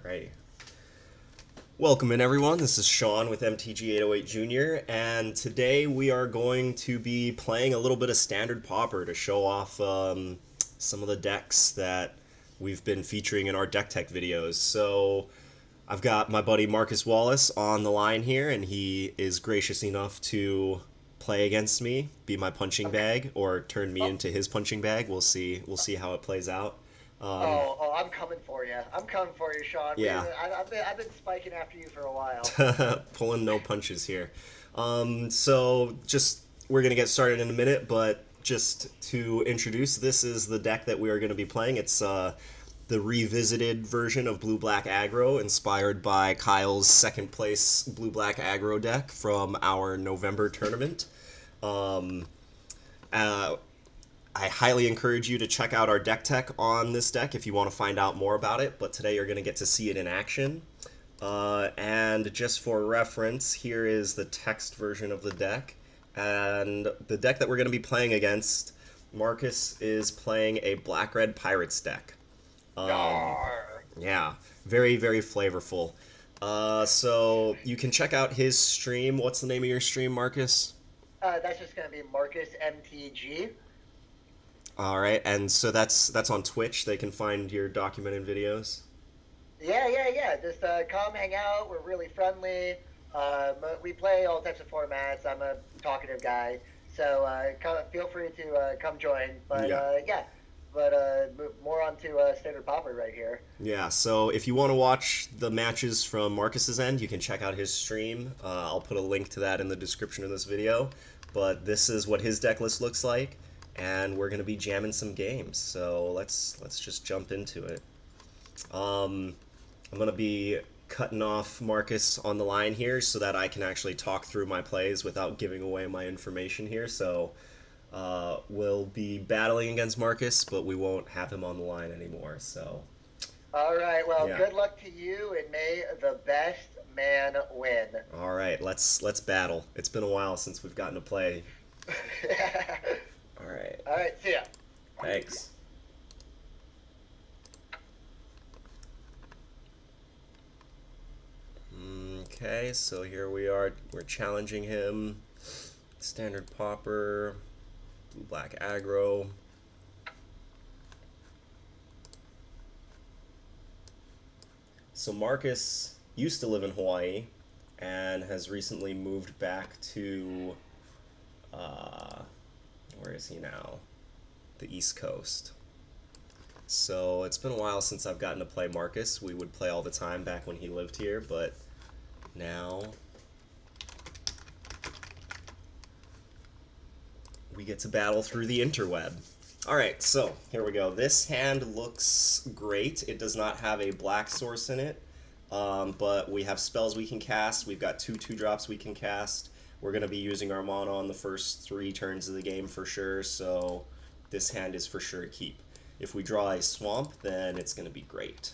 Alright. Welcome in, everyone. This is Sean with MTG 808 Jr. And today we are going to be playing a little bit of Standard Pauper to show off some of the decks that we've been featuring in our deck tech videos. So I've got my buddy Marcus Wallace on the line here, and he is gracious enough to play against me, be my punching bag, or turn me into his punching bag. We'll see. We'll see how it plays out. I'm coming for you. I'm coming for you, Sean. Yeah. I've been spiking after you for a while. Pulling no punches here. So just we're gonna get started in a minute, but just to introduce, this is the deck that we are going to be playing. It's the revisited version of Blue-Black Aggro, inspired by Kyle's second place Blue-Black Aggro deck from our November tournament. I highly encourage you to check out our deck tech on this deck if you want to find out more about it, but today you're going to get to see it in action. And just for reference, here is the text version of the deck. And the deck that we're going to be playing against, Marcus is playing a Black-Red Pirates deck. Yeah, very, very flavorful. So you can check out his stream. What's the name of your stream, Marcus? That's just going to be MarcusMTG. All right, and so that's on Twitch. They can find your documented videos. Yeah. Just come hang out. We're really friendly. We play all types of formats. I'm a talkative guy, so feel free to come join. But yeah. More on to Standard Pauper right here. Yeah, so if you want to watch the matches from Marcus's end, you can check out his stream. I'll put a link to that in the description of this video. But this is what his deck list looks like, and we're going to be jamming some games. So let's just jump into it. I'm going to be cutting off Marcus on the line here so that I can actually talk through my plays without giving away my information here. So we'll be battling against Marcus, but we won't have him on the line anymore. So. All right. Well, yeah. Good luck to you, and may the best man win. All right. Let's battle. It's been a while since we've gotten to play. All right. All right. See ya. Thanks. Okay, so here we are. We're challenging him. Standard Pauper, Blue-Black Aggro. So Marcus used to live in Hawaii and has recently moved back to, where is he now? The East Coast. So it's been a while since I've gotten to play Marcus. We would play all the time back when he lived here, but now we get to battle through the interweb. Alright, so here we go. This hand looks great. It does not have a black source in it, but we have spells we can cast. We've got two 2-drops we can cast. We're going to be using our mana on the first 3 turns of the game for sure, so this hand is for sure a keep. If we draw a swamp, then it's going to be great.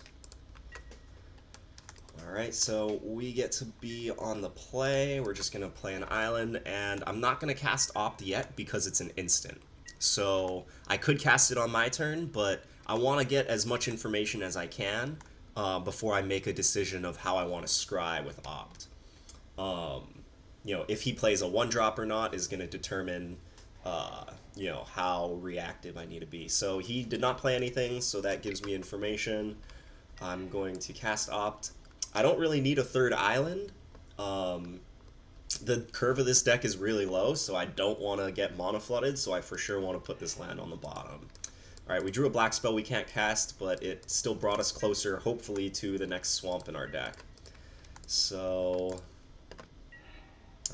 Alright, so we get to be on the play. We're just going to play an island, and I'm not going to cast Opt yet because it's an instant. So I could cast it on my turn, but I want to get as much information as I can before I make a decision of how I want to scry with Opt. You know, if he plays a 1-drop or not is going to determine you know, how reactive I need to be. So he did not play anything, so that gives me information. I'm going to cast Opt. I don't really need a 3rd island. The curve of this deck is really low, so I don't want to get mana flooded, so I for sure want to put this land on the bottom. Alright, we drew a black spell we can't cast, but it still brought us closer, hopefully, to the next swamp in our deck. So,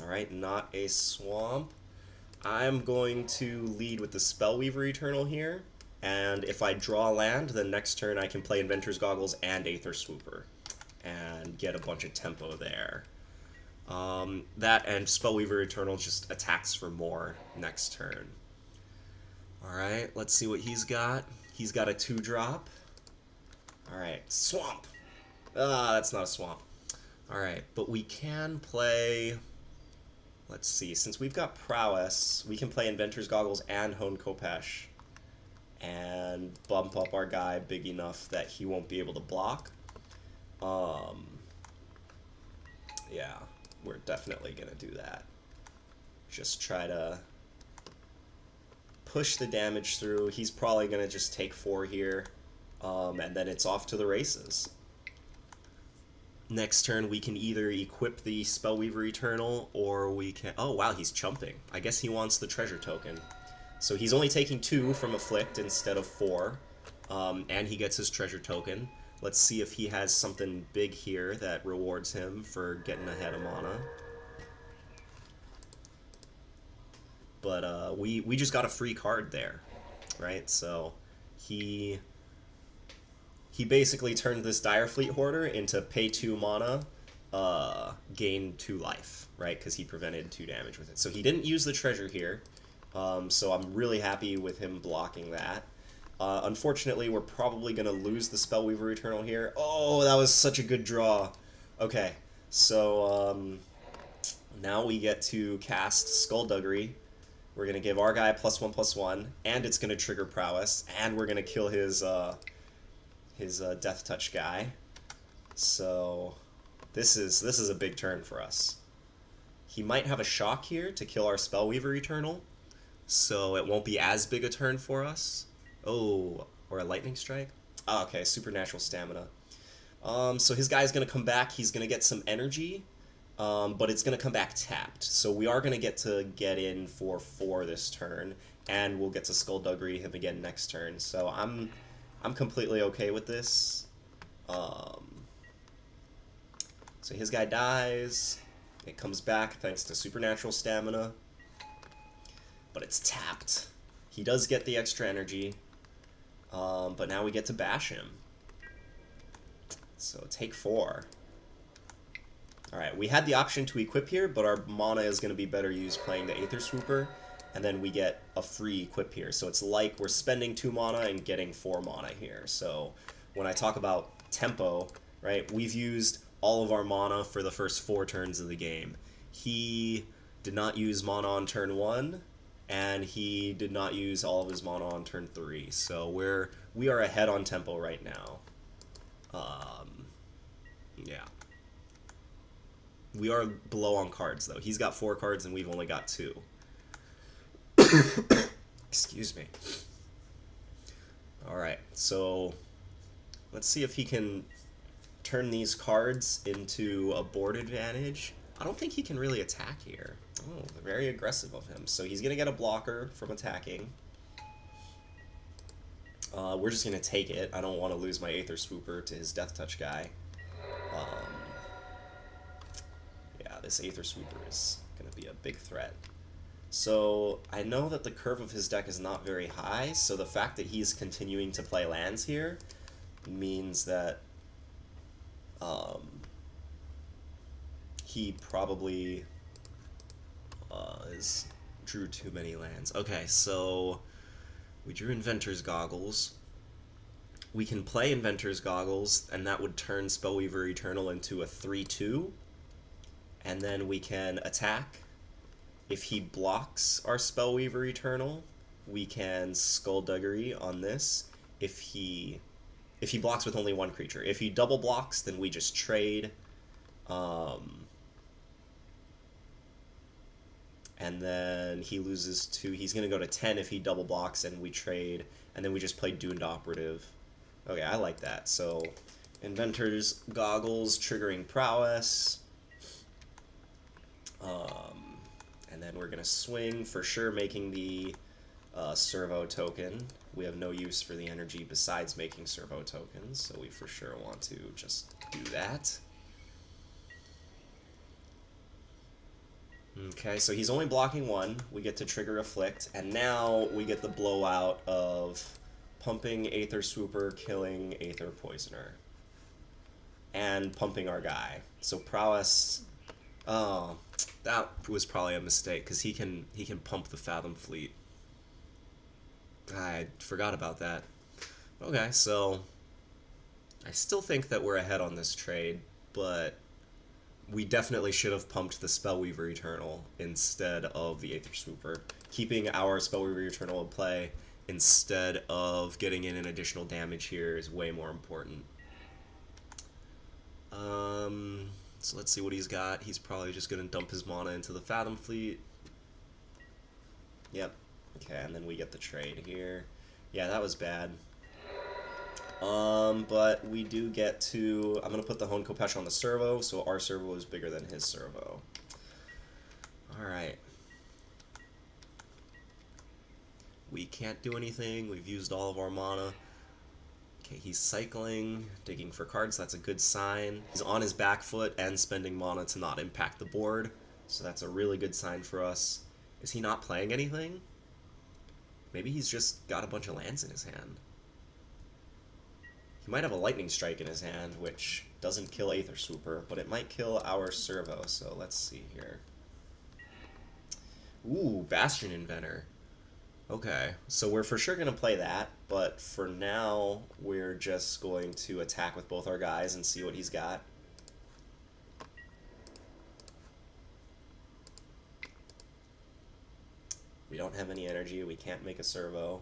alright, not a swamp. I'm going to lead with the Spellweaver Eternal here, and if I draw land, then next turn I can play Inventor's Goggles and Aether Swooper and get a bunch of tempo there. That and Spellweaver Eternal just attacks for more next turn. Alright, let's see what he's got. He's got a 2-drop. Alright, Swamp! Ah, that's not a swamp. Alright, but we can play... Let's see, since we've got Prowess, we can play Inventor's Goggles and Hone Kopesh and bump up our guy big enough that he won't be able to block. Yeah, we're definitely gonna do that. Just try to push the damage through. He's probably gonna just take 4 here, and then it's off to the races. Next turn, we can either equip the Spellweaver Eternal, or we can... Oh, wow, he's chumping. I guess he wants the treasure token. So he's only taking 2 from Afflict instead of 4, and he gets his treasure token. Let's see if he has something big here that rewards him for getting ahead of mana. But we just got a free card there, right? So he basically turned this Direfleet Hoarder into pay 2 mana, gain 2 life, right? Because he prevented 2 damage with it. So he didn't use the treasure here, so I'm really happy with him blocking that. Unfortunately, we're probably going to lose the Spellweaver Eternal here. Oh, that was such a good draw. Okay, so now we get to cast Skullduggery. We're going to give our guy +1/+1, and it's going to trigger Prowess, and we're going to kill his Death Touch guy. So this is a big turn for us. He might have a Shock here to kill our Spellweaver Eternal, so it won't be as big a turn for us. Oh, or a Lightning Strike? Oh, okay, Supernatural Stamina. So his guy's going to come back. He's going to get some energy, but it's going to come back tapped. So we are going to get in for 4 this turn, and we'll get to Skullduggery him again next turn. So I'm completely okay with this. So his guy dies. It comes back thanks to Supernatural Stamina, but it's tapped. He does get the extra energy, but now we get to bash him. So take 4. Alright, we had the option to equip here, but our mana is going to be better used playing the Aether Swooper, and then we get a free equip here. So it's like we're spending 2 mana and getting 4 mana here. So when I talk about tempo, right, we've used all of our mana for the first 4 turns of the game. He did not use mana on turn 1, and he did not use all of his mana on turn 3. So we are ahead on tempo right now. Yeah. We are below on cards, though. He's got 4 cards, and we've only got 2. Excuse me. Alright, so let's see if he can turn these cards into a board advantage. I don't think he can really attack here. Oh, very aggressive of him. So he's going to get a blocker from attacking. We're just going to take it. I don't want to lose my Aether Swooper to his Death Touch guy. Yeah, this Aether Swooper is going to be a big threat. So I know that the curve of his deck is not very high, so the fact that he's continuing to play lands here means that he probably drew too many lands. Okay, so we drew Inventor's Goggles. We can play Inventor's Goggles, and that would turn Spellweaver Eternal into a 3/2, and then we can attack. If he blocks our Spellweaver Eternal, we can Skullduggery on this. If he blocks with only 1 creature. If he double blocks, then we just trade. And then he loses 2. He's going to go to 10 if he double blocks, and we trade. And then we just play Doomed Operative. Okay, I like that. So, Inventor's Goggles, triggering Prowess. And then we're going to swing, for sure making the Servo token. We have no use for the energy besides making Servo tokens, so we for sure want to just do that. Okay, so he's only blocking 1. We get to trigger Afflict, and now we get the blowout of pumping Aether Swooper, killing Aether Poisoner, and pumping our guy. So Prowess... Oh, that was probably a mistake, because he can pump the Fathom Fleet. I forgot about that. Okay, so I still think that we're ahead on this trade, but we definitely should have pumped the Spellweaver Eternal instead of the Aether Swooper. Keeping our Spellweaver Eternal in play instead of getting in an additional damage here is way more important. So let's see what he's got. He's probably just going to dump his mana into the Fathom Fleet. Yep. Okay, and then we get the trade here. Yeah, that was bad. But we do get to... I'm going to put the Hone Kopesh on the servo, so our servo is bigger than his servo. Alright. We can't do anything. We've used all of our mana. Okay, he's cycling, digging for cards. That's a good sign. He's on his back foot and spending mana to not impact the board. So that's a really good sign for us. Is he not playing anything? Maybe he's just got a bunch of lands in his hand. He might have a Lightning Strike in his hand, which doesn't kill Aether Swooper, but it might kill our servo. So let's see here. Ooh, Bastion Inventor. Okay, so we're for sure going to play that, but for now, we're just going to attack with both our guys and see what he's got. We don't have any energy, we can't make a servo.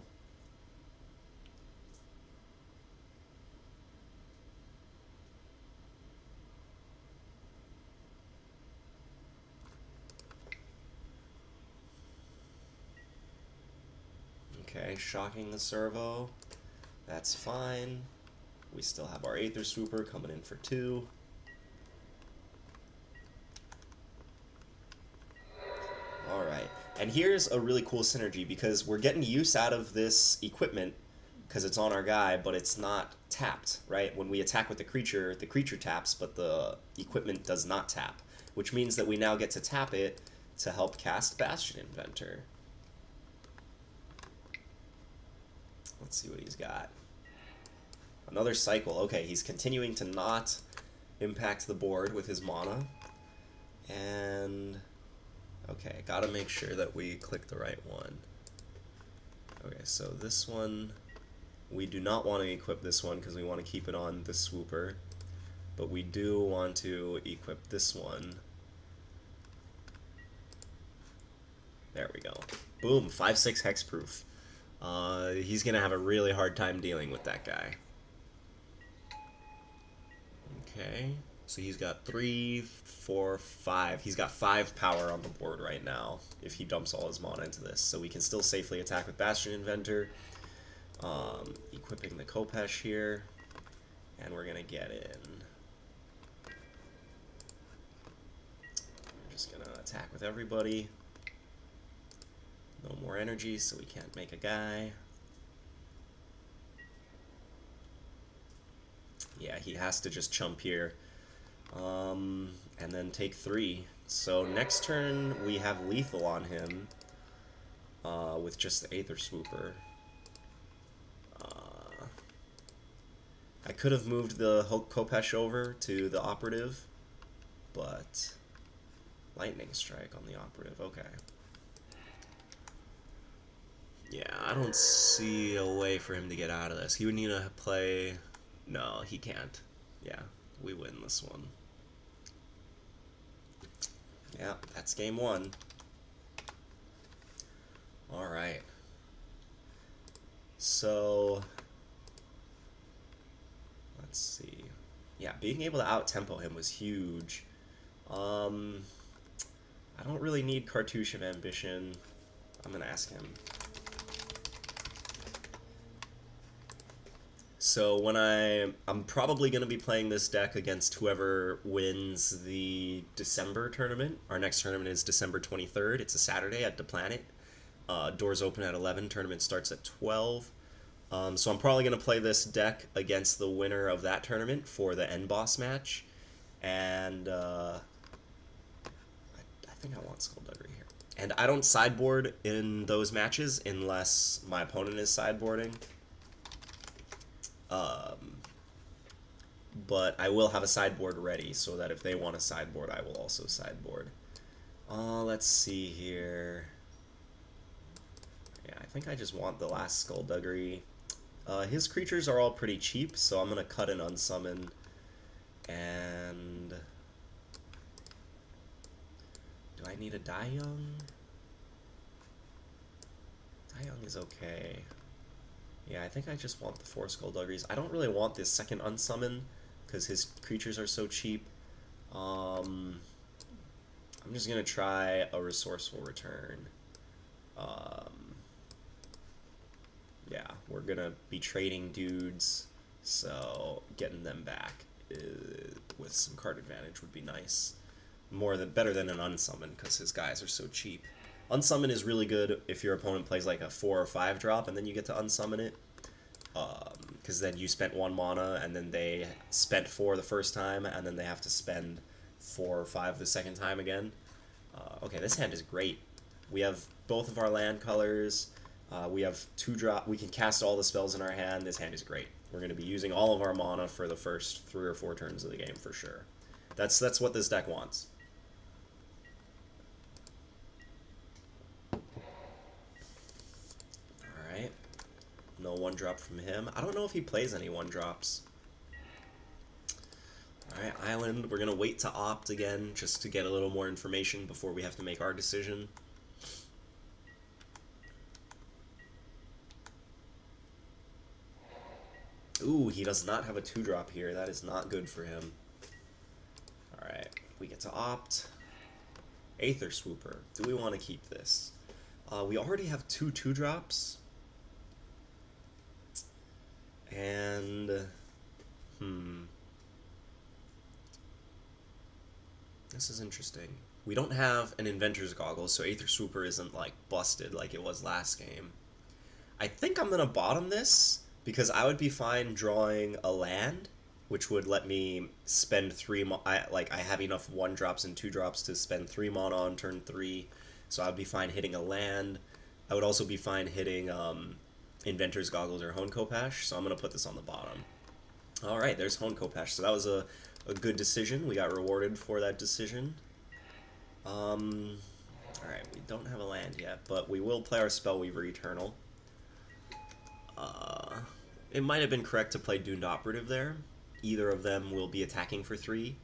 Okay, shocking the servo. That's fine. We still have our Aether Swooper coming in for 2. Alright, and here's a really cool synergy because we're getting use out of this equipment because it's on our guy, but it's not tapped, right? When we attack with the creature taps, but the equipment does not tap, which means that we now get to tap it to help cast Bastion Inventor. Let's see what he's got. Another cycle. Okay, he's continuing to not impact the board with his mana. And... okay, gotta make sure that we click the right one. Okay, so this one... we do not want to equip this one because we want to keep it on the Swooper. But we do want to equip this one. There we go. Boom, 5/6 hexproof. He's gonna have a really hard time dealing with that guy. Okay, so he's got 3, 4, 5. He's got 5 power on the board right now if he dumps all his mana into this. So we can still safely attack with Bastion Inventor. Equipping the Kopesh here, and we're gonna get in. We're just gonna attack with everybody. No more energy, so we can't make a guy. Yeah, he has to just chump here. And then take 3. So next turn we have lethal on him with just the Aether Swooper. I could have moved the Kopesh over to the operative, but Lightning Strike on the operative, okay. Yeah, I don't see a way for him to get out of this. He would need to play... no, he can't. Yeah, we win this one. Yeah, that's game 1. Alright. So... let's see. Yeah, being able to out-tempo him was huge. I don't really need Cartouche of Ambition. I'm gonna ask him. So when I'm probably going to be playing this deck against whoever wins the December tournament. Our next tournament is December 23rd. It's a Saturday at the Planet. Doors open at 11. Tournament starts at 12. So I'm probably going to play this deck against the winner of that tournament for the end boss match. And I think I want Skullduggery here. And I don't sideboard in those matches unless my opponent is sideboarding. But I will have a sideboard ready so that if they want a sideboard, I will also sideboard. Let's see here. Yeah, I think I just want the last Skullduggery. His creatures are all pretty cheap, so I'm going to cut and unsummon. And... do I need a Die Young? Die Young is okay. Yeah, I think I just want the 4 Skullduggeries. I don't really want this second unsummon because his creatures are so cheap. I'm just gonna try a resourceful return. Yeah, we're gonna be trading dudes, so getting them back with some card advantage would be nice. Better than an unsummon, because his guys are so cheap. Unsummon is really good if your opponent plays like a 4 or 5 drop and then you get to unsummon it. Because then you spent 1 mana and then they spent 4 the first time and then they have to spend 4 or 5 the second time again. Okay, this hand is great. We have both of our land colors. We have 2 drop. We can cast all the spells in our hand. This hand is great. We're going to be using all of our mana for the first 3 or 4 turns of the game for sure. That's what this deck wants. Alright. No 1-drop from him. I don't know if he plays any 1-drops. Alright, Island. We're going to wait to opt again just to get a little more information before we have to make our decision. Ooh, he does not have a 2-drop here. That is not good for him. Alright, we get to opt. Aether Swooper. Do we want to keep this? We already have 2 2-drops. And... This is interesting. We don't have an Inventor's Goggles, so Aether Swooper isn't, like, busted like it was last game. I think I'm going to bottom this, because I would be fine drawing a land, which would let me spend 3... I have enough 1-drops and 2-drops to spend 3 mana on turn 3, so I would be fine hitting a land. I would also be fine hitting Inventor's Goggles or Hone Kopash, so I'm going to put this on the bottom. Alright, there's Hone Kopash, so that was a good decision. We got rewarded for that decision. Alright, we don't have a land yet, but we will play our Spellweaver Eternal. It might have been correct to play Doomed Operative there. Either of them will be attacking for 3.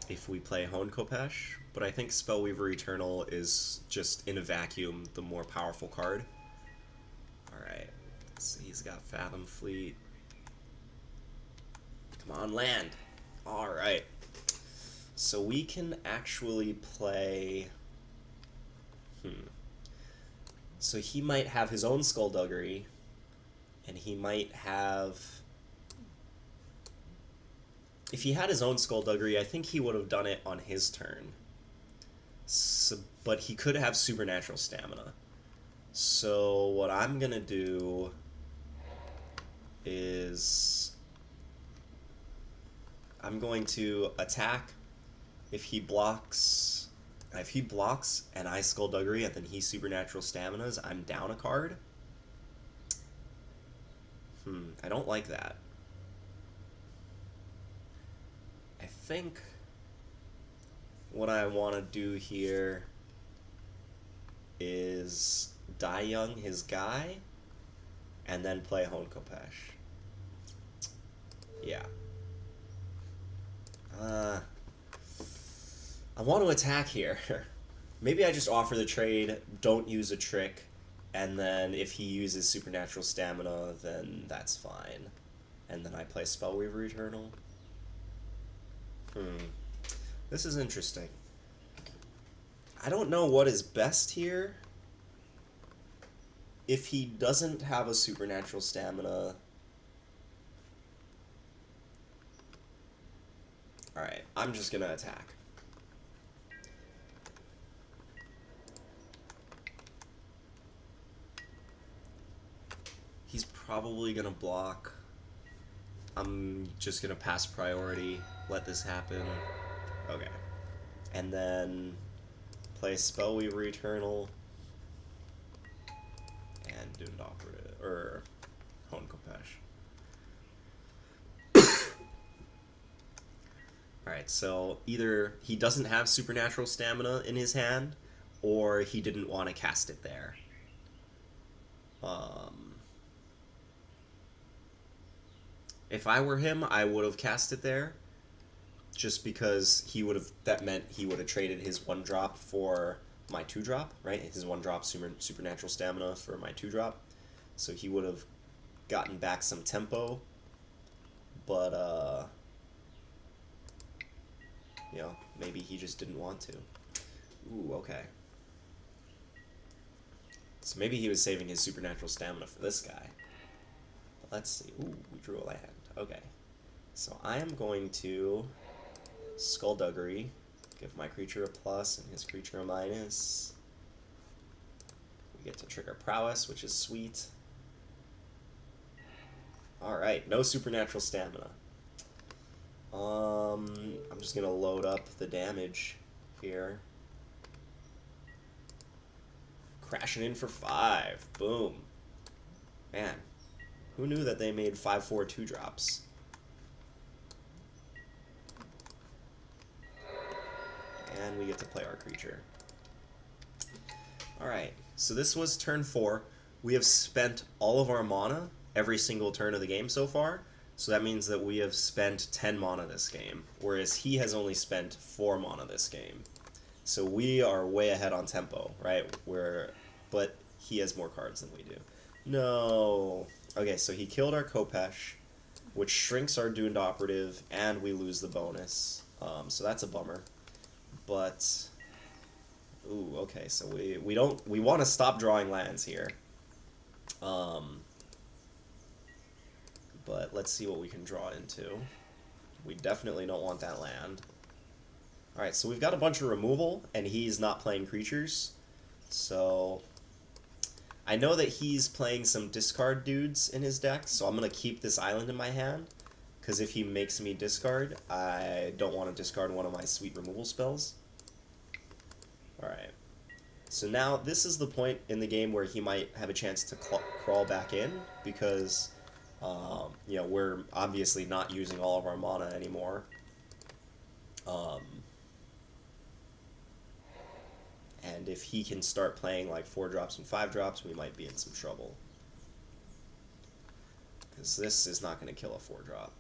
If we play Hone Kopash, but I think Spellweaver Eternal is just, in a vacuum, the more powerful card. Alright, so he's got Fathom Fleet. Come on, land! Alright. So we can actually play... So he might have his own Skullduggery, and he might have... If he had his own Skullduggery, I think he would have done it on his turn. So, but he could have Supernatural Stamina. So what I'm gonna do is... I'm going to attack. If he blocks and I Skullduggery and then he Supernatural Staminas, I'm down a card. I don't like that. I think what I want to do here is die young his guy and then play Hone Kopash. Yeah. I want to attack here. Maybe I just offer the trade, don't use a trick, and then if he uses Supernatural Stamina, then that's fine. And then I play Spellweaver Eternal. This is interesting. I don't know what is best here. If he doesn't have a Supernatural Stamina... Alright, I'm just gonna attack. He's probably gonna block. I'm just gonna pass priority, let this happen. Okay. And then play Spellweaver Eternal and Doomed Operative, or Hone Kopash. Alright, so either he doesn't have Supernatural Stamina in his hand, or he didn't want to cast it there. If I were him, I would have cast it there, just because that meant he would have traded his 1-drop for my 2-drop, right? His 1-drop Supernatural Stamina for my 2-drop. So he would have gotten back some tempo, but you know, maybe he just didn't want to. Ooh, okay. So maybe he was saving his supernatural stamina for this guy. But let's see. Ooh, we drew a land. Okay. So I am going to Skullduggery, give my creature a plus and his creature a minus. We get to trigger Prowess, which is sweet. Alright, no supernatural stamina. I'm just gonna load up the damage here. Crashing in for 5. Boom. Man, who knew that they made 5/4 2-drops? And we get to play our creature. Alright, so this was turn 4. We have spent all of our mana every single turn of the game so far. So that means that we have spent 10 mana this game, whereas he has only spent 4 mana this game. So we are way ahead on tempo, right? But he has more cards than we do. No. Okay, so he killed our Kopesh, which shrinks our Doomed Operative, and we lose the bonus. So that's a bummer. But ooh, okay, so we want to stop drawing lands here. But let's see what we can draw into. We definitely don't want that land. Alright, so we've got a bunch of removal, and he's not playing creatures. So I know that he's playing some discard dudes in his deck, so I'm going to keep this island in my hand, because if he makes me discard, I don't want to discard one of my sweet removal spells. Alright. So now this is the point in the game where he might have a chance to crawl back in, because you know, we're obviously not using all of our mana anymore. And if he can start playing like 4-drops and 5-drops, we might be in some trouble. Because this is not going to kill a 4-drop.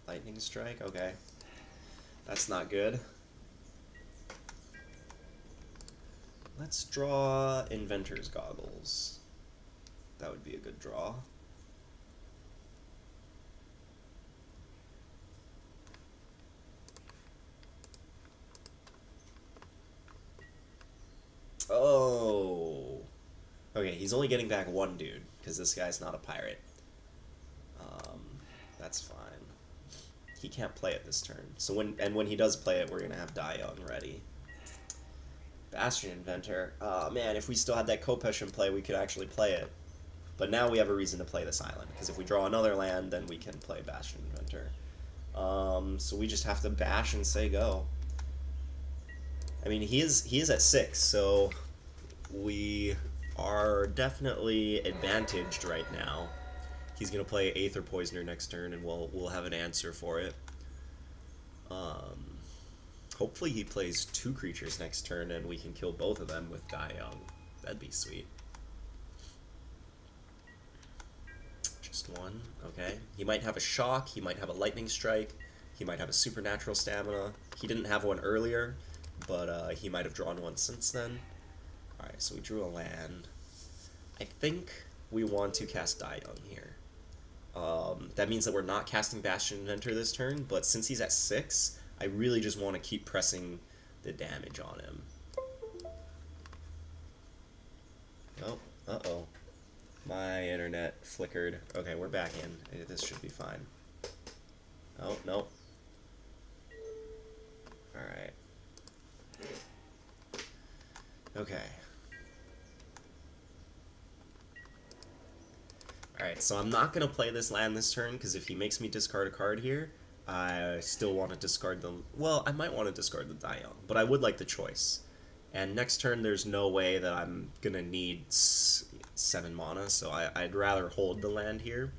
Lightning Strike, okay. That's not good. Let's draw Inventor's Goggles. That would be a good draw. Oh. Okay, he's only getting back 1 dude, because this guy's not a pirate. That's fine. He can't play it this turn. So when he does play it, we're going to have Die Young ready. Bastion Inventor. Oh man, if we still had that Kopesh in play, we could actually play it. But now we have a reason to play this island, because if we draw another land, then we can play Bastion Inventor. So we just have to bash and say go. I mean, he is at 6, so we are definitely advantaged right now. He's gonna play Aether Poisoner next turn, and we'll have an answer for it. Hopefully he plays 2 creatures next turn, and we can kill both of them with Die Young. That'd be sweet. Just 1, okay. He might have a Shock, he might have a Lightning Strike, he might have a Supernatural Stamina. He didn't have one earlier, but he might have drawn one since then. Alright, so we drew a land. I think we want to cast Die Young here. That means that we're not casting Bastion Inventor this turn, but since he's at 6, I really just want to keep pressing the damage on him. Oh, uh-oh. My internet flickered. Okay, we're back in. This should be fine. Oh, no. Alright. Okay. Alright, so I'm not going to play this land this turn, because if he makes me discard a card here, I still want to discard the... Well, I might want to discard the Die Young, but I would like the choice. And next turn, there's no way that I'm going to need 7 mana, so I'd rather hold the land here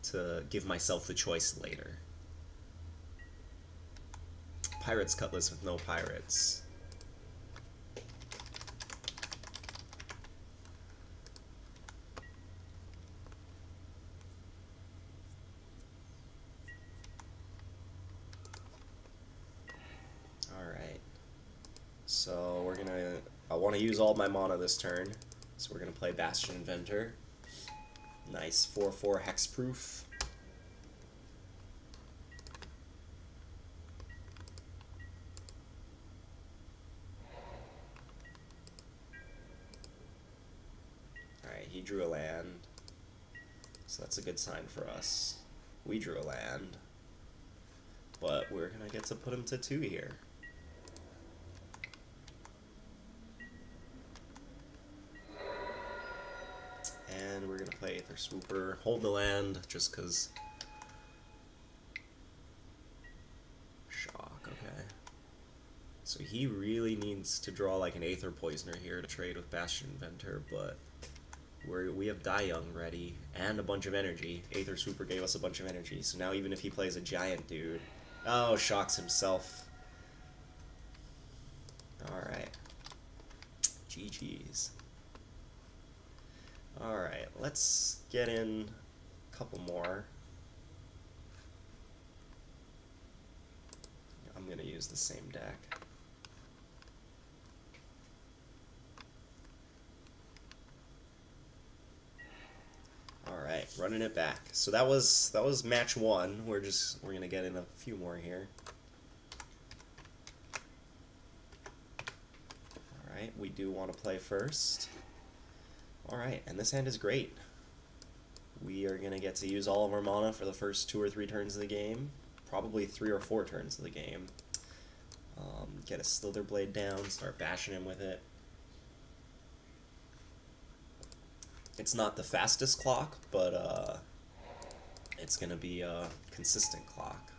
to give myself the choice later. Pirate's Cutlass with no pirates. So we're gonna, I want to use all my mana this turn, so we're gonna play Bastion Inventor. Nice 4/4 hexproof. he drew a land. So that's a good sign for us. We drew a land. But we're going to get to put him to 2 here. And we're going to play Aether Swooper. Hold the land just because... Shock, okay. So he really needs to draw like an Aether Poisoner here to trade with Bastion Inventor, but we have Die Young ready and a bunch of energy. Aether Swooper gave us a bunch of energy, so now even if he plays a giant dude... Oh, shocks himself. Alright. GG's. Alright, let's get in a couple more. I'm going to use the same deck. Alright, running it back. So that was match 1. We're going to get in a few more here. Alright, we do want to play first. Alright, and this hand is great. We are going to get to use all of our mana for the first 2 or 3 turns of the game. Probably 3 or 4 turns of the game. Get a Slither Blade down, start bashing him with it. It's not the fastest clock, but it's going to be a consistent clock.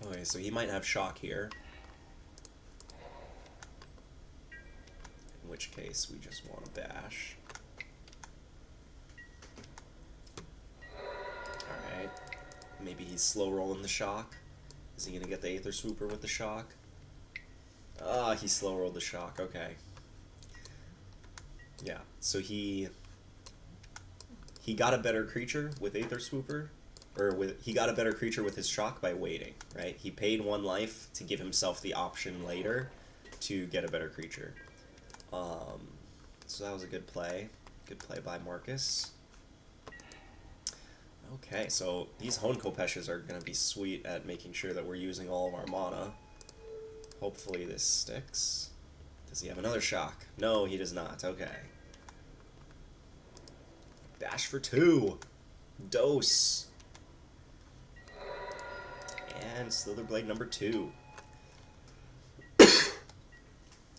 Okay, so he might have shock here. In which case, we just want to bash. Alright. Maybe he's slow rolling the shock. Is he going to get the Aether Swooper with the shock? Ah, he slow rolled the shock. Okay. Yeah, so he got a better creature with Aether Swooper. He got a better creature with his shock by waiting, right? He paid 1 life to give himself the option later to get a better creature. So that was a good play. Good play by Marcus. Okay, so these Hone Kopeshes are going to be sweet at making sure that we're using all of our mana. Hopefully this sticks. Does he have another shock? No, he does not. Okay. Bash for 2. Dose. And Slither Blade number 2.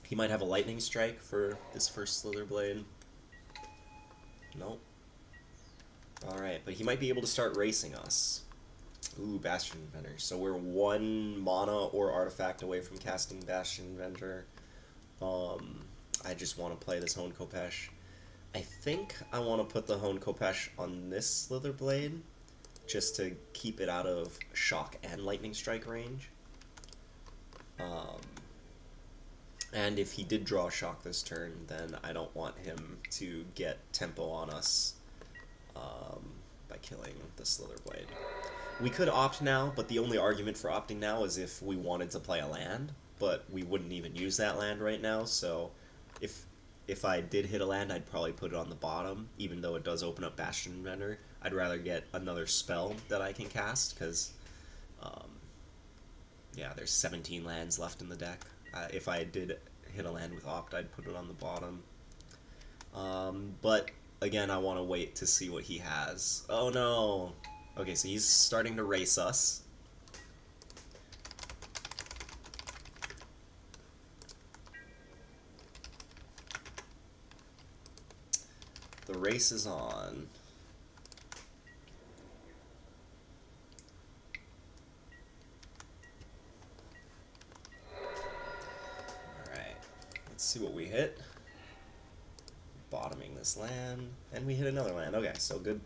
He might have a Lightning Strike for this first Slither Blade. Nope. Alright, but he might be able to start racing us. Ooh, Bastion Inventor. So we're 1 mana or artifact away from casting Bastion Inventor. I just want to play this Hone Kopesh. I think I want to put the Hone Kopesh on this Slither Blade, just to keep it out of shock and lightning strike range. And if he did draw a shock this turn, then I don't want him to get tempo on us by killing the Slither Blade. We could opt now, but the only argument for opting now is if we wanted to play a land, but we wouldn't even use that land right now, so if I did hit a land, I'd probably put it on the bottom, even though it does open up Bastion Inventor. I'd rather get another spell that I can cast, because, yeah, there's 17 lands left in the deck. If I did hit a land with Opt, I'd put it on the bottom. But, again, I want to wait to see what he has. Oh, no! Okay, so he's starting to race us. The race is on. Alright, let's see what we hit. Bottoming this land, and we hit another land. Okay, so good.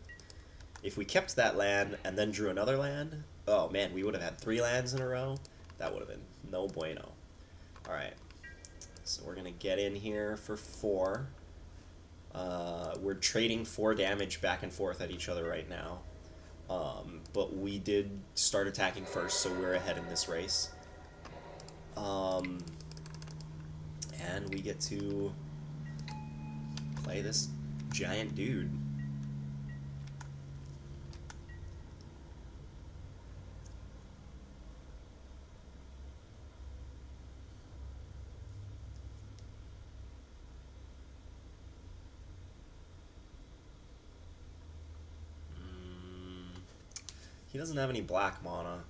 If we kept that land and then drew another land, oh man, we would have had 3 lands in a row. That would have been no bueno. Alright, so we're going to get in here for 4. We're trading 4 damage back and forth at each other right now. But we did start attacking first, so we're ahead in this race. And we get to play this giant dude. He doesn't have any black mana.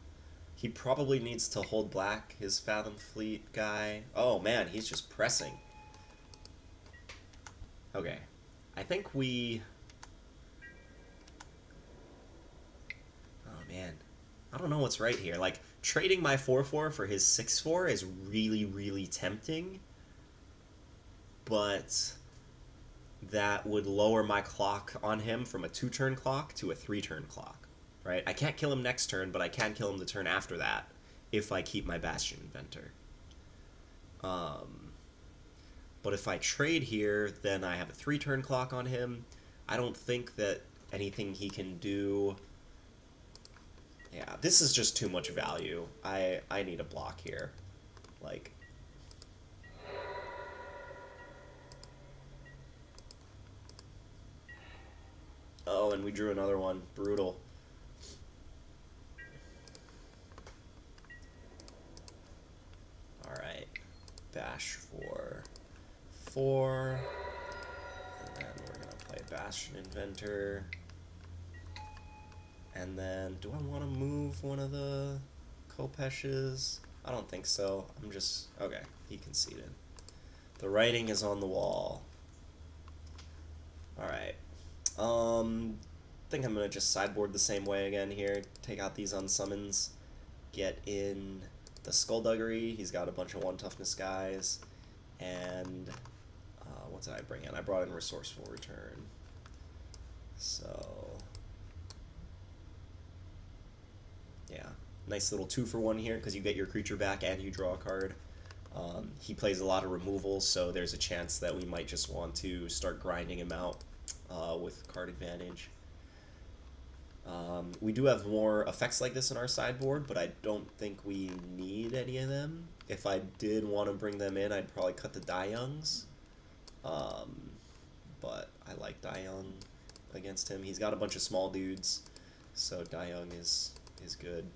He probably needs to hold black, his Fathom Fleet guy. Oh man, he's just pressing. Okay. I think we... Oh man. I don't know what's right here. Like, trading my 4/4 for his 6/4 is really, really tempting. But that would lower my clock on him from a 2-turn clock to a 3-turn clock. Right? I can't kill him next turn, but I can kill him the turn after that if I keep my Bastion Inventor. But if I trade here, then I have a 3-turn clock on him. I don't think that anything he can do... Yeah, this is just too much value. I need a block here. Like... Oh, and we drew another one. Brutal. Alright. Bash for 4. And then we're going to play Bastion Inventor. And then, do I want to move one of the Kopeshes? I don't think so. I'm just... Okay, he conceded. The writing is on the wall. Alright. I think I'm going to just sideboard the same way again here. Take out these unsummons. Get in the Skullduggery. He's got a bunch of 1 toughness guys. And what did I bring in? I brought in Resourceful Return. So... yeah, nice little 2-for-1 here because you get your creature back and you draw a card. He plays a lot of removal, so there's a chance that we might just want to start grinding him out with card advantage. We do have more effects like this in our sideboard, but I don't think we need any of them. If I did want to bring them in, I'd probably cut the Dai-Youngs. But I like Dai-Young against him. He's got a bunch of small dudes, so Dai-Young is good.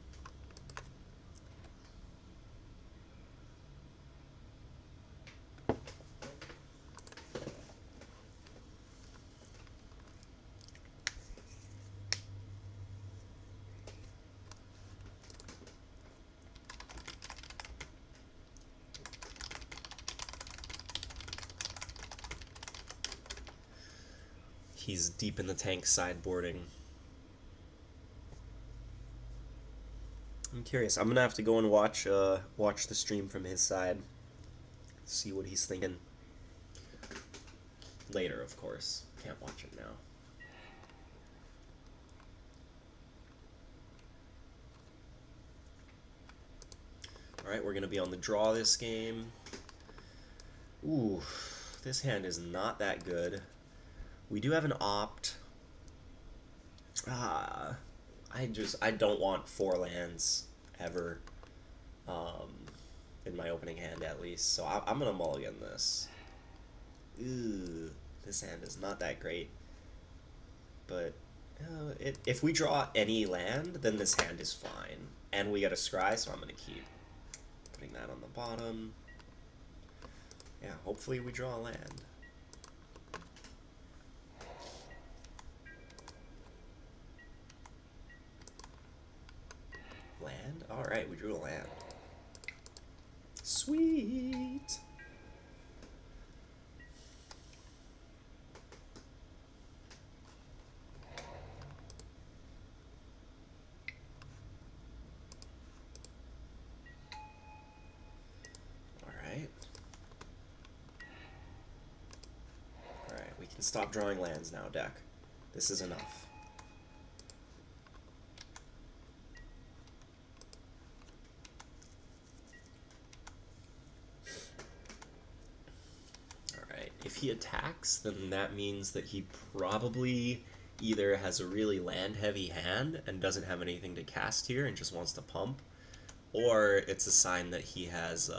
He's deep in the tank sideboarding. I'm curious. I'm gonna have to go and watch the stream from his side. See what he's thinking. Later, of course. Can't watch it now. Alright, we're gonna be on the draw this game. Ooh, this hand is not that good. We do have an opt. I don't want 4 lands ever, in my opening hand at least, so I'm gonna mulligan this. Ooh, this hand is not that great, but if we draw any land, then this hand is fine, and we get a scry, so I'm gonna keep putting that on the bottom. Yeah, hopefully we draw a land. Land? Alright, we drew a land. Sweet! Alright. Alright, we can stop drawing lands now, deck. This is enough. If he attacks, then that means that he probably either has a really land-heavy hand and doesn't have anything to cast here and just wants to pump, or it's a sign that he has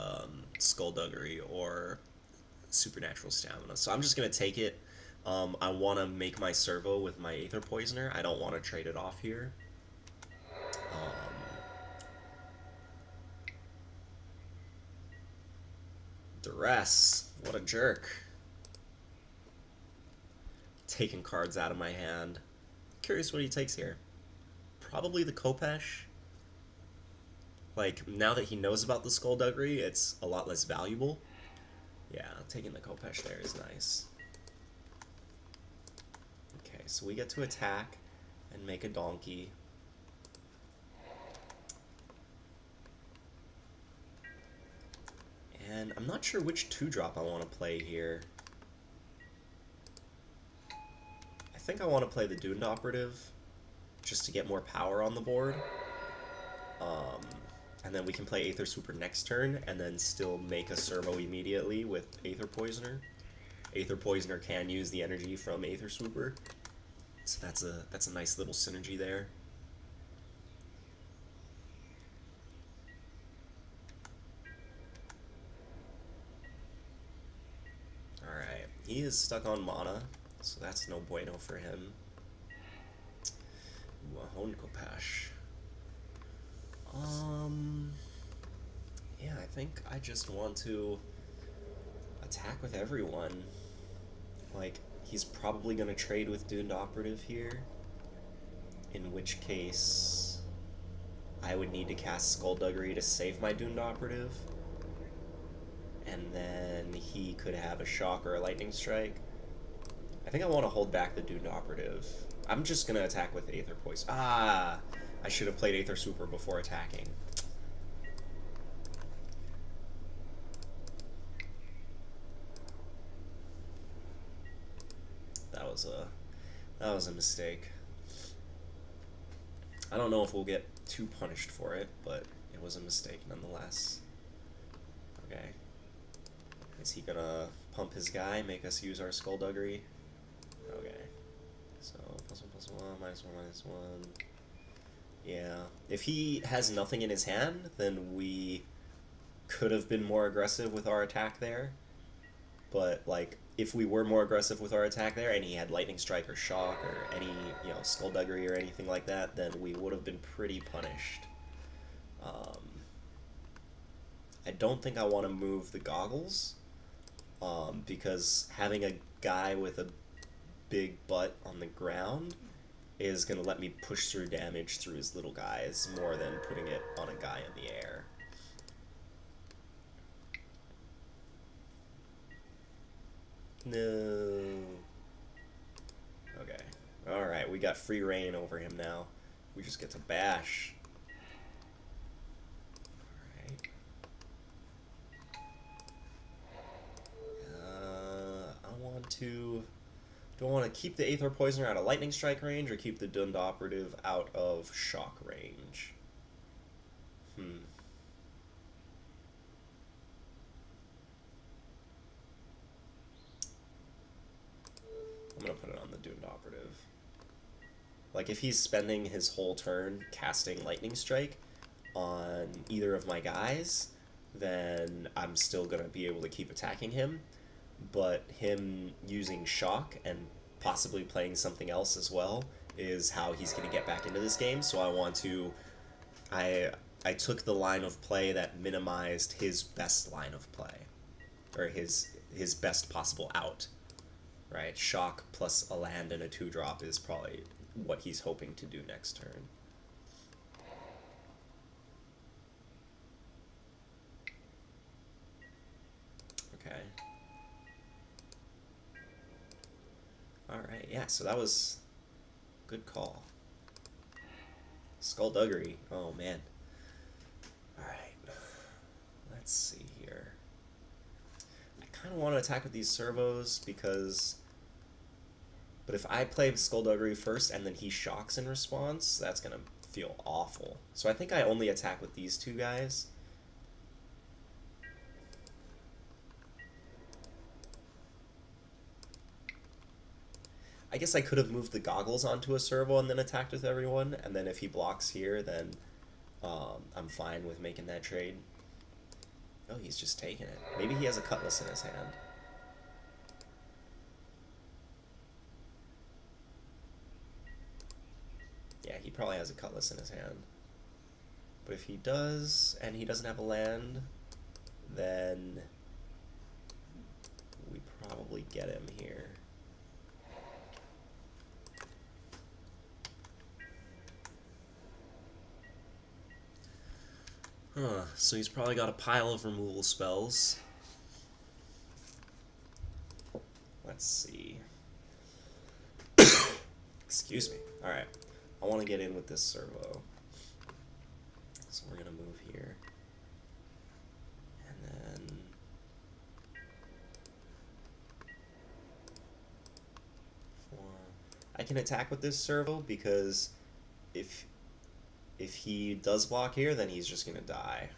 Skullduggery or Supernatural Stamina. So I'm just going to take it. I want to make my servo with my Aether Poisoner. I don't want to trade it off here. Duress. What a jerk. Taking cards out of my hand. Curious what he takes here. probably the Kopesh. Like, now that he knows about the Skullduggery, it's a lot less valuable. Yeah, taking the Kopesh there is nice. Okay, so we get to attack and make a donkey. And I'm not sure which 2-drop I want to play here. I think I want to play the Doomed Operative, just to get more power on the board. And then we can play Aether Swooper next turn, and then still make a servo immediately with Aether Poisoner. Aether Poisoner can use the energy from Aether Swooper, so that's a nice little synergy there. Alright, he is stuck on mana, so that's no bueno for him. Ooh, a Honed Kopesh. Yeah, I think I just want to attack with everyone. Like, he's probably going to trade with Doomed Operative here, in which case I would need to cast Skullduggery to save my Doomed Operative, and then he could have a Shock or a Lightning Strike. I think I want to hold back the Doomed Operative. I'm just going to attack with Aether Poison. Ah! I should have played Aether Swooper before attacking. That was a mistake. I don't know if we'll get too punished for it, but it was a mistake nonetheless. Okay. Is he gonna pump his guy, make us use our Skullduggery? Okay. So, +1/+1, -1/-1. Yeah. If he has nothing in his hand, then we could have been more aggressive with our attack there. But, like, if we were more aggressive with our attack there, and he had Lightning Strike or Shock or any, you know, Skullduggery or anything like that, then we would have been pretty punished. I don't think I want to move the Goggles, because having a guy with a big butt on the ground is going to let me push through damage through his little guys more than putting it on a guy in the air. No. Okay. Alright, we got free reign over him now. We just get to bash. Alright. I want to... Do I want to keep the Aether Poisoner out of Lightning Strike range, or keep the Doomed Operative out of Shock range? I'm gonna put it on the Doomed Operative. Like, if he's spending his whole turn casting Lightning Strike on either of my guys, then I'm still gonna be able to keep attacking him. But him using Shock and possibly playing something else as well is how he's gonna get back into this game. So I want to... I took the line of play that minimized his best line of play, or his best possible out. Right, Shock plus a land and a 2-drop is probably what he's hoping to do next turn. Okay. Alright, yeah, so that was good call. Skullduggery, oh man. Alright, let's see here. I kind of want to attack with these servos because... But if I play Skullduggery first and then he shocks in response, that's going to feel awful. So I think I only attack with these two guys. I guess I could have moved the Goggles onto a servo and then attacked with everyone, and then if he blocks here, then I'm fine with making that trade. Oh, he's just taking it. Maybe he has a Cutlass in his hand. Yeah, he probably has a Cutlass in his hand. But if he does, and he doesn't have a land, then we probably get him here. So he's probably got a pile of removal spells. Let's see. Excuse me. Alright. I want to get in with this servo. So we're going to move here. And then... I can attack with this servo because if he does block here, then he's just going to die.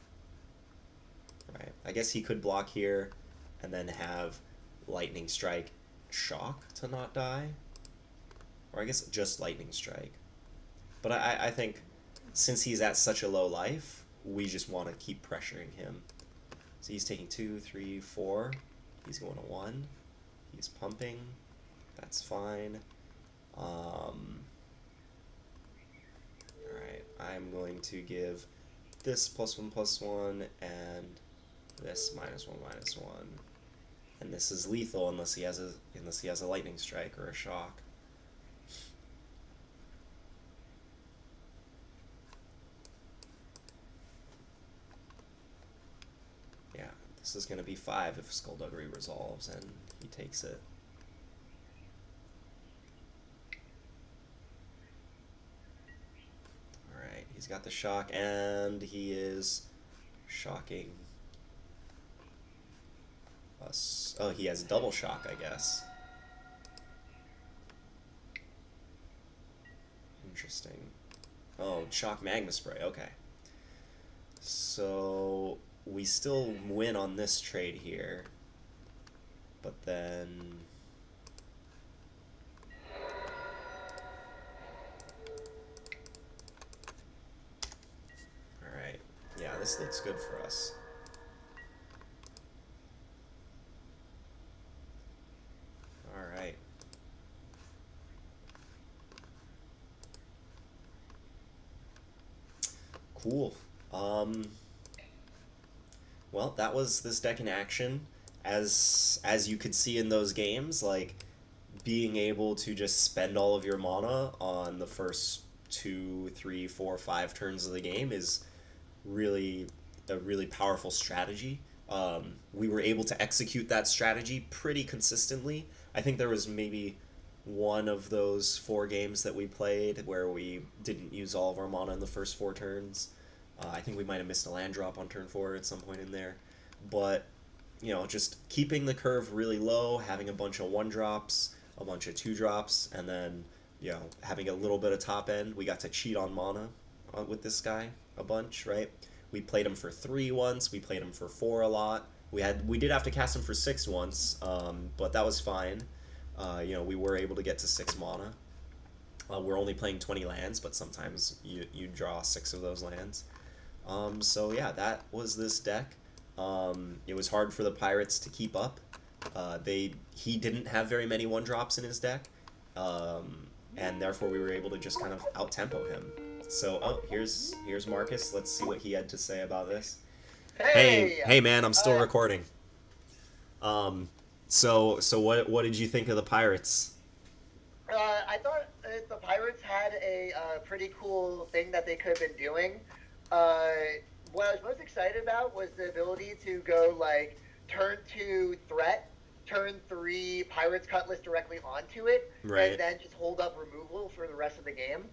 Right. I guess he could block here and then have Lightning Strike Shock to not die. Or I guess just Lightning Strike. But I think since he's at such a low life, we just want to keep pressuring him. So he's taking 2, 3, 4. He's going to 1. He's pumping. That's fine. Alright, I'm going to give this +1/+1 and this -1/-1. And this is lethal unless he has a Lightning Strike or a Shock. Yeah, this is going to be 5 if Skullduggery resolves and he takes it. Alright, he's got the Shock and he is shocking us. Oh, he has double Shock, I guess. Interesting. Oh, Shock Magma Spray, okay. So we still win on this trade here, but then alright, yeah, this looks good for us. Alright. Cool. Well, that was this deck in action. As you could see in those games, like, being able to just spend all of your mana on the first 2, 3, 4, 5 turns of the game is really a really powerful strategy. We were able to execute that strategy pretty consistently. I think there was maybe one of those 4 games that we played where we didn't use all of our mana in the first 4 turns. I think we might have missed a land drop on turn 4 at some point in there. But, you know, just keeping the curve really low, having a bunch of 1-drops, a bunch of 2-drops, and then, you know, having a little bit of top end. We got to cheat on mana with this guy a bunch, right? We played him for 3 once, we played him for 4 a lot. We did have to cast him for 6 once, but that was fine. You know, we were able to get to 6 mana. We're only playing 20 lands, but sometimes you draw 6 of those lands. So yeah, that was this deck. It was hard for the Pirates to keep up. He didn't have very many 1-drops in his deck, and therefore we were able to just kind of out-tempo him. So, oh, here's Marcus. Let's see what he had to say about this. Hey man, I'm still recording. So what did you think of the Pirates? I thought the Pirates had a pretty cool thing that they could have been doing. What I was most excited about was the ability to go like turn 2 threat, turn 3 Pirates Cutlass directly onto it, right, and then just hold up removal for the rest of the game.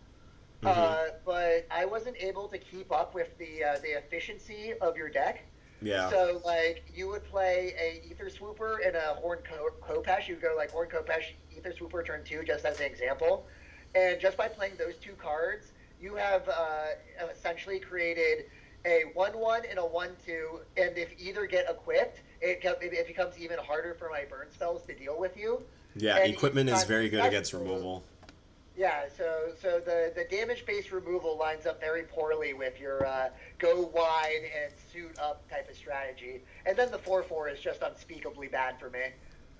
Mm-hmm. But I wasn't able to keep up with the efficiency of your deck. Yeah. So, like, you would play a Ether Swooper and a Horn Kopesh. You would go, like, Horn Kopesh, Ether Swooper, turn 2, just as an example. And just by playing those 2 cards, you have essentially created a 1/1 and a 1/2, and if either get equipped, it becomes even harder for my burn spells to deal with you. Yeah, and equipment is very good against removal. Yeah, so the damage-based removal lines up very poorly with your go wide and suit up type of strategy. And then the 4/4 is just unspeakably bad for me.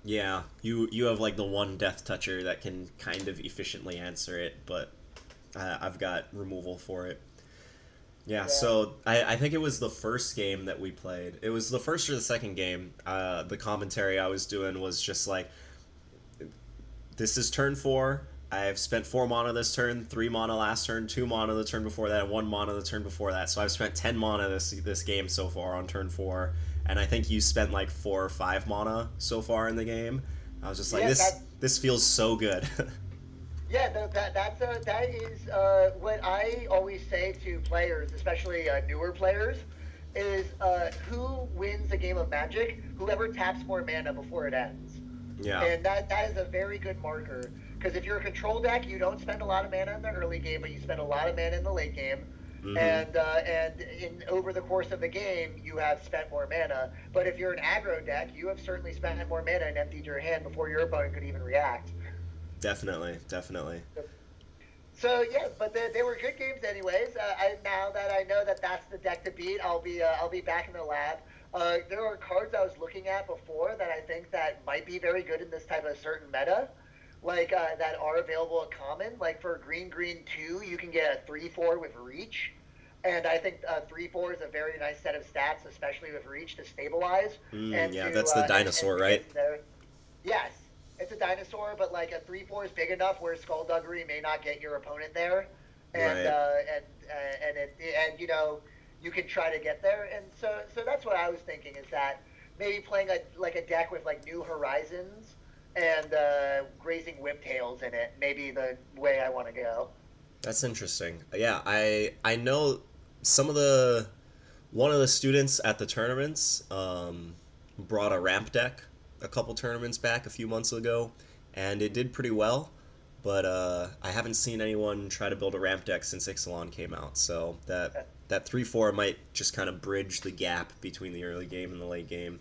Yeah, you have like the one Death Toucher that can kind of efficiently answer it, but I've got removal for it. Yeah, so I think it was the first game that we played. It was the first or the second game. The commentary I was doing was just like, this is turn 4. I've spent 4 mana this turn, 3 mana last turn, 2 mana the turn before that, and 1 mana the turn before that. So I've spent 10 mana this game so far on turn 4, and I think you spent like 4 or 5 mana so far in the game. I was just like, Yeah, this feels so good. yeah, that is what I always say to players, especially newer players, is who wins a game of Magic? Whoever taps more mana before it ends. Yeah. And that is a very good marker. Because if you're a control deck, you don't spend a lot of mana in the early game, but you spend a lot of mana in the late game. Mm-hmm. And in over the course of the game, you have spent more mana. But if you're an aggro deck, you have certainly spent more mana and emptied your hand before your opponent could even react. Definitely, definitely. So yeah, but they were good games anyways. Now that I know that that's the deck to beat, I'll be back in the lab. There are cards I was looking at before that I think that might be very good in this type of certain meta, like that are available at common. Like for green 2, you can get a 3/4 with reach, and I think 3/4 is a very nice set of stats, especially with reach to stabilize. Yeah, that's the dinosaur, right? Yes, it's a dinosaur, but like a 3/4 is big enough where Skullduggery may not get your opponent there, and Right. and you know you can try to get there, and so that's what I was thinking is that maybe playing a deck with like New Horizons and Grazing Whiptails in it, maybe the way I want to go. That's interesting. Yeah, I know some of one of the students at the tournaments brought a ramp deck a couple tournaments back a few months ago, and it did pretty well. But I haven't seen anyone try to build a ramp deck since Ixalan came out. So that 3/4 might just kind of bridge the gap between the early game and the late game.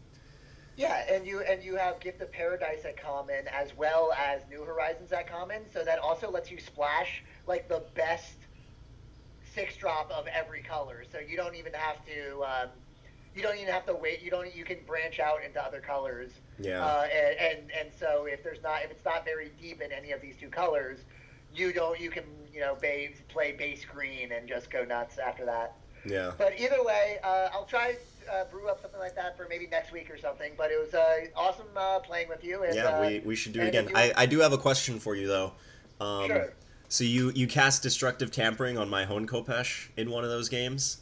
Yeah, and you have Gift of Paradise at common as well as New Horizons at common, so that also lets you splash like the best 6-drop of every color. So you don't even have to wait. You can branch out into other colors. Yeah. And so if it's not very deep in any of these 2 colors, you can play base green and just go nuts after that. Yeah. But either way, I'll try brew up something like that for maybe next week or something. But it was awesome playing with you. And, Yeah, we should do it again. I do have a question for you though. Sure. So you cast Destructive Tampering on my Hone Kopesh in one of those games,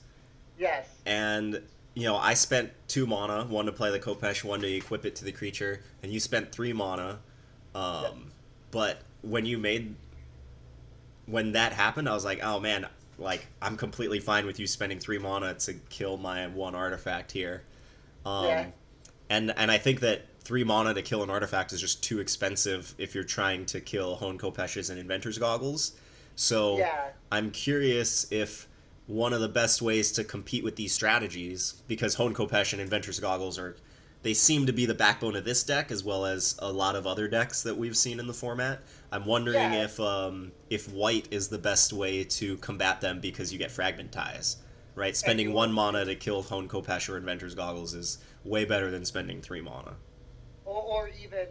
Yes. and I spent 2 mana, one to play the Kopesh, one to equip it to the creature, and you spent 3 mana. But when that happened, I was like, oh man, like I'm completely fine with you spending 3 mana to kill my 1 artifact here. Yeah. And I think that 3 mana to kill an artifact is just too expensive if you're trying to kill Hone Kopeshes and Inventor's Goggles. So Yeah. I'm curious if one of the best ways to compete with these strategies, because Hone Kopesh and Inventor's Goggles they seem to be the backbone of this deck as well as a lot of other decks that we've seen in the format. I'm wondering if white is the best way to combat them because you get Fragment Ties. Right, spending 1 mana to kill Hone Kopesh or Inventor's Goggles is way better than spending 3 mana. Or even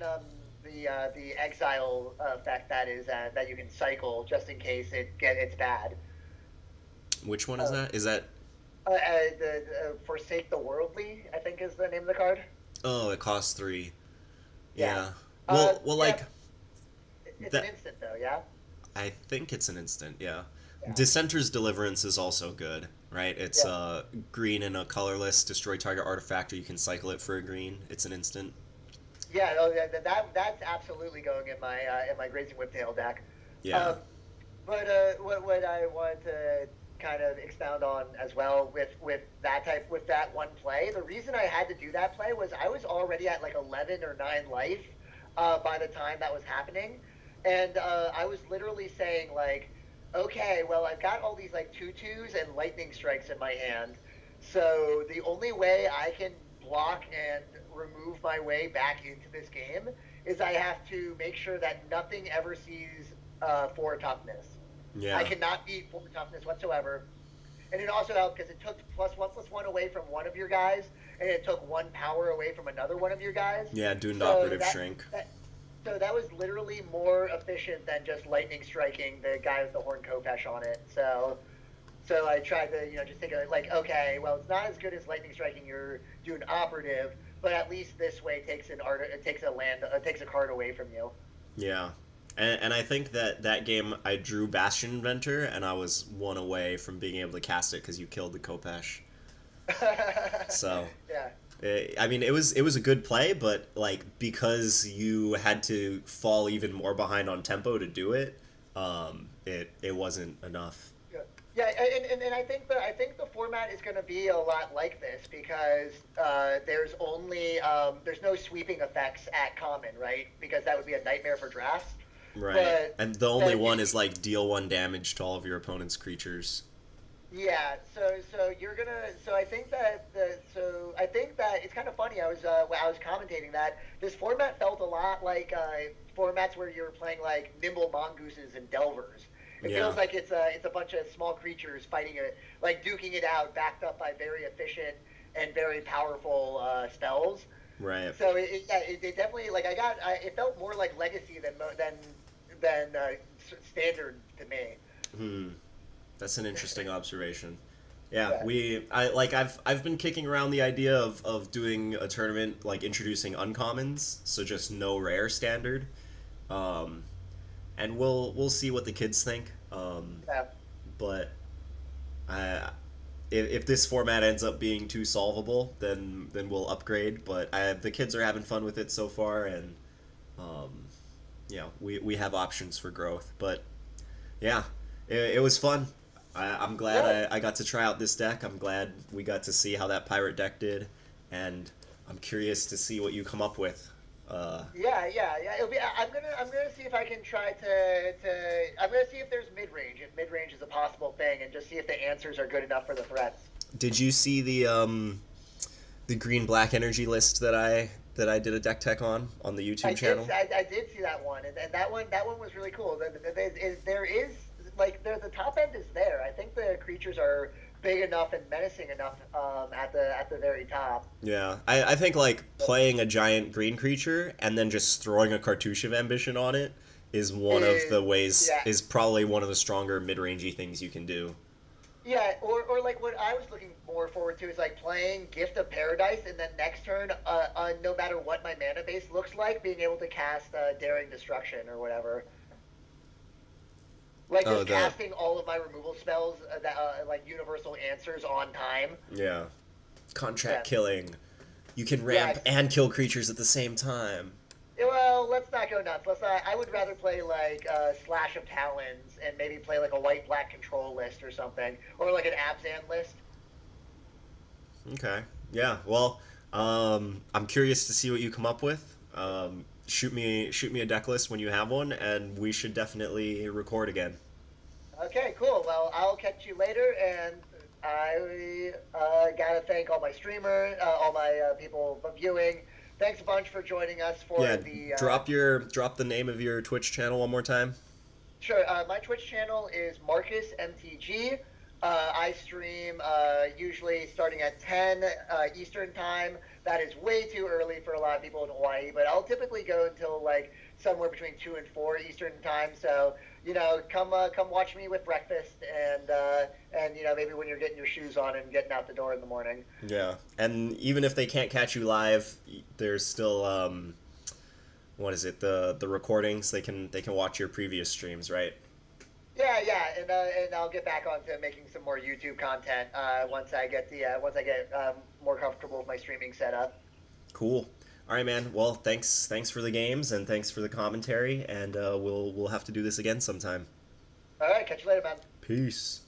the exile effect that you can cycle just in case it's bad. Which one is that? Is that? The Forsake the Worldly, I think is the name of the card. Oh, it costs 3. Yeah. Well, Yeah. like. It's an instant though, yeah. I think it's an instant. Yeah. Yeah. Dissenter's Deliverance is also good, right? It's green and a colorless, destroy target artifact, or you can cycle it for a green. It's an instant. Yeah, that's absolutely going in my Grazing Whiptail deck. Yeah. But what I wanted to kind of expound on as well with that one play, the reason I had to do that play was I was already at like 11 or 9 life by the time that was happening, and I was literally saying like, okay, well I've got all these like 2/2s and lightning strikes in my hand, so the only way I can block and remove my way back into this game is I have to make sure that nothing ever sees 4 toughness. Yeah. I cannot beat 4 toughness whatsoever. And it also helped because it took +1/+1 away from one of your guys, and it took 1 power away from another one of your guys. Yeah, Doomed Operative Shrink. So that was literally more efficient than just lightning striking the guy with the Horn Kopesh on it. So I tried to just think of it like, okay, well it's not as good as lightning striking your Doomed Operative, but at least this way takes a card away from you. Yeah. And I think that game I drew Bastion Inventor, and I was one away from being able to cast it because you killed the Kopesh. So, Yeah. I mean, it was a good play, but like because you had to fall even more behind on tempo to do it, it wasn't enough. Yeah, yeah, and I think the format is going to be a lot like this because there's no sweeping effects at common, right? Because that would be a nightmare for drafts. Right. But And the only then one is like deal 1 damage to all of your opponent's creatures. yeah, so you're gonna so I think that it's kind of funny. I was commentating that this format felt a lot like formats where you're playing like nimble mongooses and delvers. It Yeah. feels like it's a bunch of small creatures fighting it, like duking it out, backed up by very efficient and very powerful spells. Right. So yeah, it definitely like it felt more like legacy than standard to me. Hmm. That's an interesting observation. Yeah, Yeah. I've been kicking around the idea of doing a tournament like introducing uncommons, so just no rare standard. Um, and we'll see what the kids think. Yeah. But I, if this format ends up being too solvable, then we'll upgrade. But the kids are having fun with it so far, and um, we have options for growth. But yeah, it was fun. I'm glad Yeah. I got to try out this deck. I'm glad we got to see how that pirate deck did, and I'm curious to see what you come up with. Yeah. I'm gonna see if I can try to. I'm gonna see if there's mid range. If mid range is a possible thing, and just see if the answers are good enough for the threats. Did you see the green black energy list that I did a deck tech on the YouTube channel? I did see that one, and that one was really cool. There is the top end is there. I think the creatures are big enough and menacing enough at the very top. Yeah, I think like playing a giant green creature and then just throwing a cartouche of ambition on it is one of the ways Yeah. is probably one of the stronger mid-rangey things you can do. Yeah, or like what I was looking more forward to is like playing Gift of Paradise, and then next turn, no matter what my mana base looks like, being able to cast Daring Destruction or whatever. Like Oh, just casting all of my removal spells that like universal answers on time. yeah, contract Yeah. killing. You can ramp Yeah. and kill creatures at the same time. Yeah, well, let's not go nuts. Let's not. I would rather play like Slash of Talons and maybe play like a white black control list or something, or like an Abzan list. Okay. Yeah. Well, I'm curious to see what you come up with. Shoot me a deck list when you have one, and we should definitely record again. Okay, cool. Well, I'll catch you later, and I gotta thank all my streamers, all my people viewing. Thanks a bunch for joining us for Yeah. the. Drop the name of your Twitch channel one more time. Sure. My Twitch channel is MarcusMTG. I stream usually starting at 10 Eastern time. That is way too early for a lot of people in Hawaii, but I'll typically go until like somewhere between 2 and 4 Eastern time. So come watch me with breakfast, and maybe when you're getting your shoes on and getting out the door in the morning. Yeah. And even if they can't catch you live, there's still what is it? The recordings. They can watch your previous streams, right? Yeah, and I'll get back onto making some more YouTube content once I get more comfortable with my streaming setup. Cool. All right, man. Well, thanks for the games and thanks for the commentary, and we'll have to do this again sometime. All right, catch you later, man. Peace.